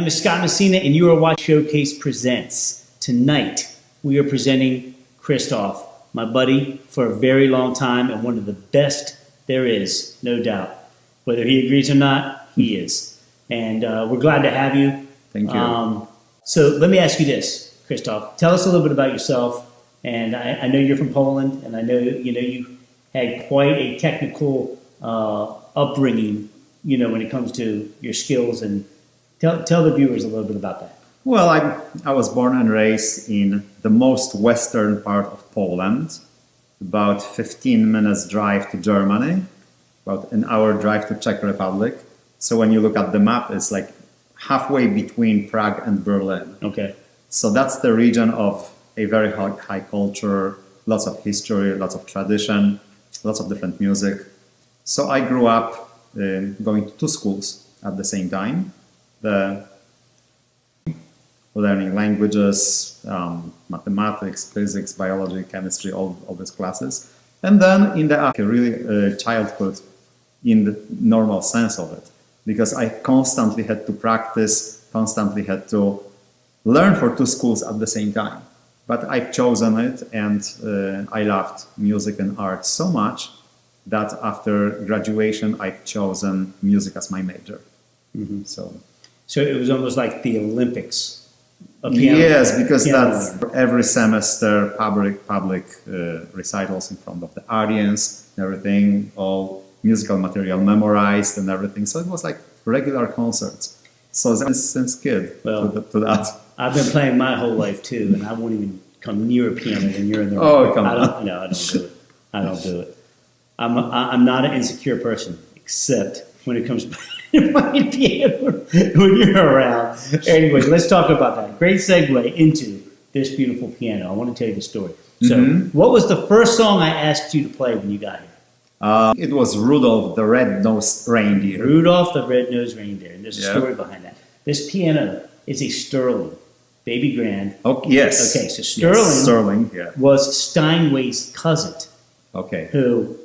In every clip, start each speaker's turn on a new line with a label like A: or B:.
A: name is Scott Messina, and you are watching Showcase Presents. Tonight, we are presenting Krystof, my buddy for a very long time and one of the best there is, no doubt. Whether he agrees or not, he is. And we're glad to have you.
B: Thank you.
A: So let me ask you this, Krystof. Tell us a little bit about yourself. And I know you're from Poland, and I know you had quite a technical upbringing, when it comes to your skills. And tell the viewers a little bit about that.
B: Well, I was born and raised in the most western part of Poland, about 15 minutes drive to Germany, about an hour drive to Czech Republic. So when you look at the map, it's like halfway between Prague and Berlin.
A: Okay.
B: So that's the region of a very high culture, lots of history, lots of tradition, lots of different music. So I grew up going to two schools at the same time. Learning languages, mathematics, physics, biology, chemistry, all these classes. And then in the childhood, in the normal sense of it, because I constantly had to practice, constantly had to learn for two schools at the same time. But I've chosen it, and I loved music and art so much that after graduation, I've chosen music as my major.
A: Mm-hmm. So it was almost like the Olympics.
B: Yes, because that's every semester public recitals in front of the audience, everything, all musical material memorized and everything. So it was like regular concerts. So since kid to that.
A: I've been playing my whole life too, and I won't even come near a piano when you're in the room.
B: Oh, come on.
A: I don't do it. I don't do it. I'm not an insecure person, except when it comes to playing piano when you're around. Anyway, let's talk about that. Great segue into this beautiful piano. I want to tell you the story. So, what was the first song I asked you to play when you got here?
B: It was Rudolph the Red-Nosed Reindeer.
A: Rudolph the Red-Nosed Reindeer. And there's a story behind that. This piano is a Sterling, baby grand.
B: Oh, yes.
A: Okay, so Sterling was Steinway's cousin.
B: Okay.
A: Who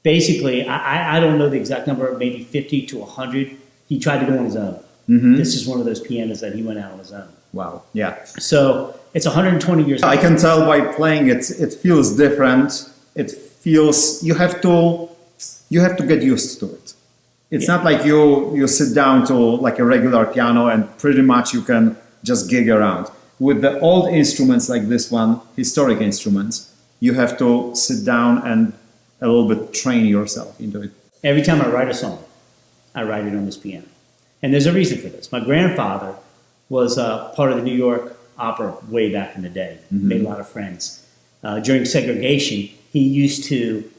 A: basically, I don't know the exact number, maybe 50 to 100. He tried to go on his own. Mm-hmm. This is one of those pianos that he went out on his own.
B: Wow, yeah.
A: So it's 120 years old.
B: I can tell by playing it, it feels different. It feels, you have to get used to it. It's not like you sit down to like a regular piano and pretty much you can just gig around. With the old instruments like this one, historic instruments, you have to sit down and a little bit train yourself into it.
A: Every time I write a song, I write it on this piano. And there's a reason for this. My grandfather was part of the New York Opera way back in the day. Made a lot of friends. During segregation, he used to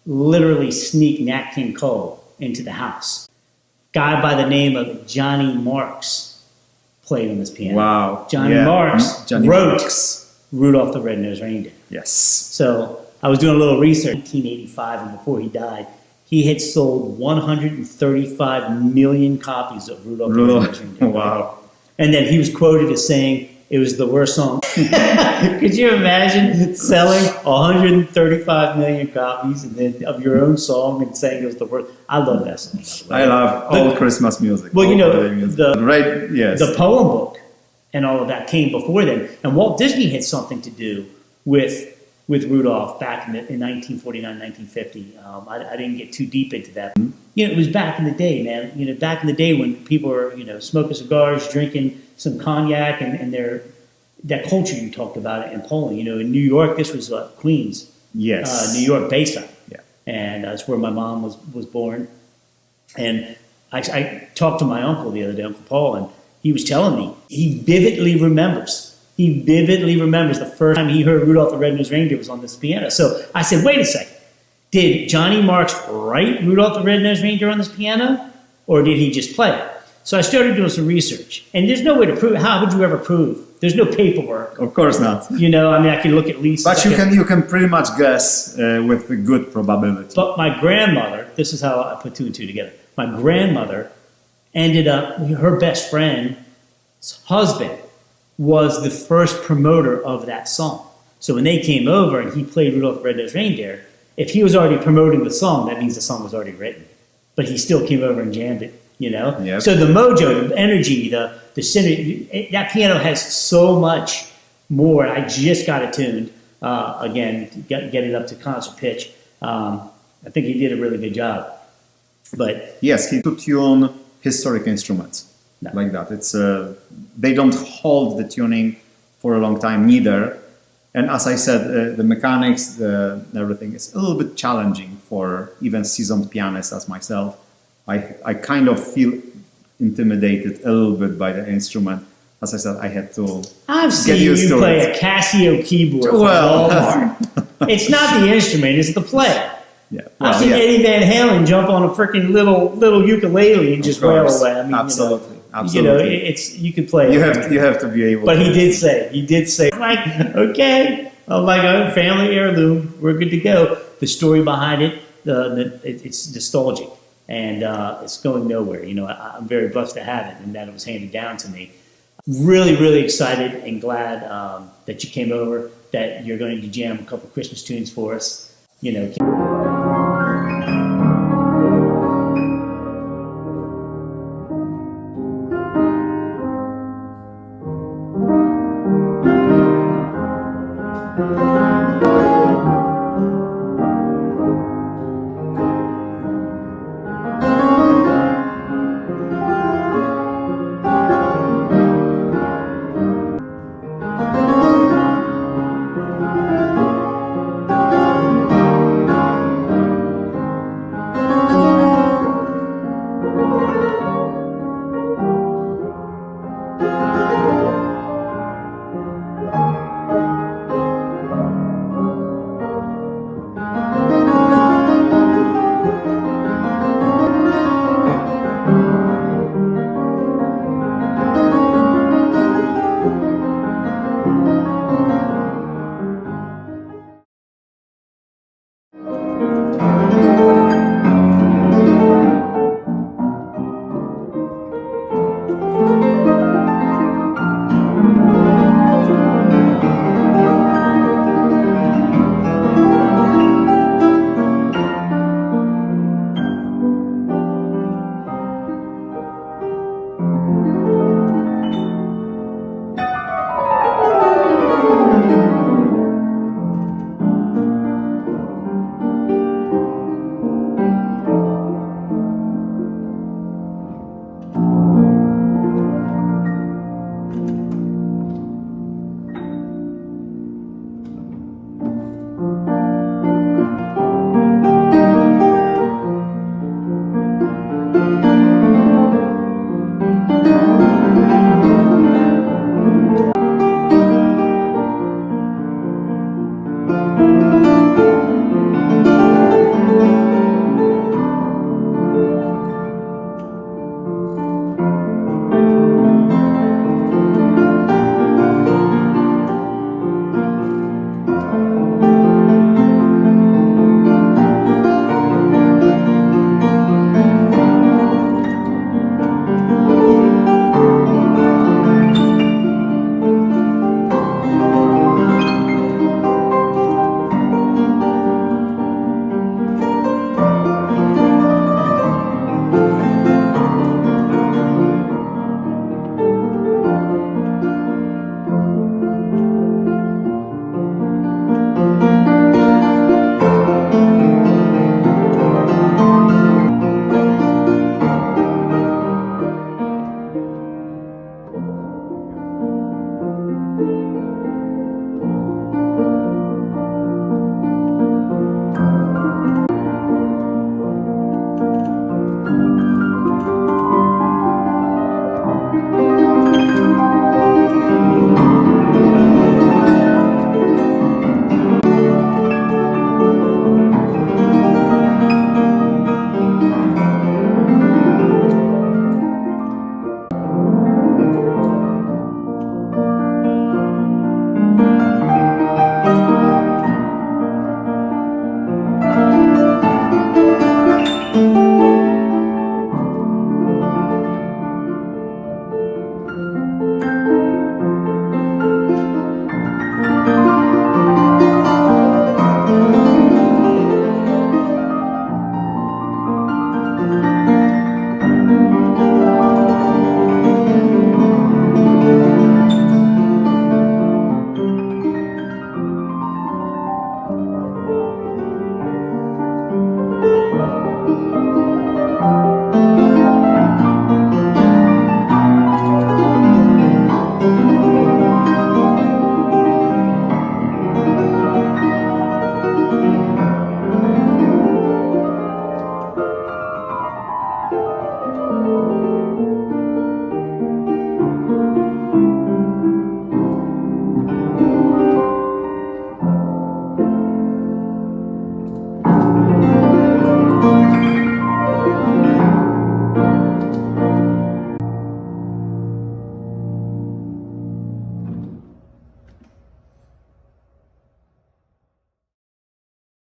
A: literally sneak Nat King Cole into the house. Guy by the name of Johnny Marks played on this piano.
B: Wow.
A: Johnny Marks wrote Rudolph the Red-Nosed Reindeer.
B: Yes.
A: So I was doing a little research. In 1985, and before he died, he had sold 135 million copies of Rudolph the Red-Nosed Reindeer.
B: Wow.
A: And then he was quoted as saying it was the worst song. Could you imagine selling 135 million copies and then of your own song and saying it was the worst? I love that song, by the way.
B: I love all Christmas music.
A: Well, the poem book and all of that came before then. And Walt Disney had something to do with Rudolph back in 1949, 1950. I didn't get too deep into that. It was back in the day, man. Back in the day when people were, smoking cigars, drinking some cognac, and that culture you talked about in Poland. In New York, this was Queens.
B: Yes.
A: New York, Bayside.
B: Yeah. And
A: that's where my mom was born. And I talked to my uncle the other day, Uncle Paul, and he was telling me he vividly remembers the first time he heard Rudolph the Red-Nosed Reindeer was on this piano. So I said, wait a second. Did Johnny Marks write Rudolph the Red-Nosed Reindeer on this piano? Or did he just play it? So I started doing some research. And there's no way to prove it. How would you ever prove? There's no paperwork.
B: Of course not.
A: I can look at least.
B: But you can pretty much guess with a good probability.
A: But my grandmother, this is how I put two and two together. My grandmother ended up, her best friend's husband was the first promoter of that song. So when they came over and he played Rudolph the Red-Nosed Reindeer, if he was already promoting the song, that means the song was already written. But he still came over and jammed it you know?
B: Yep.
A: So the mojo, the energy, the synergy, that piano has so much more. I just got it tuned, again, to get it up to concert pitch. I think he did a really good job. But
B: yes, he to tune historic instruments like that. It's they don't hold the tuning for a long time neither. And as I said, the mechanics, everything is a little bit challenging for even seasoned pianists as myself. I kind of feel intimidated a little bit by the instrument. As I said, I had to
A: I've
B: get
A: seen
B: used
A: you
B: to
A: play
B: it.
A: a Casio keyboard from
B: Well,
A: Walmart. It's not the instrument, it's the player.
B: Yeah,
A: I've
B: well,
A: seen
B: yeah.
A: Eddie Van Halen jump on a freaking little ukulele and just wail
B: course.
A: away. I mean,
B: Absolutely,
A: you
B: absolutely.
A: know, it's you could play.
B: You
A: it.
B: have to be able.
A: But
B: to.
A: he did say, like, okay, I'm like a family heirloom. We're good to go. The story behind it, it's nostalgic, and it's going nowhere. You know, I'm very blessed to have it, and that it was handed down to me. Really, really excited and glad that you came over. That you're going to jam a couple Christmas tunes for us. You know.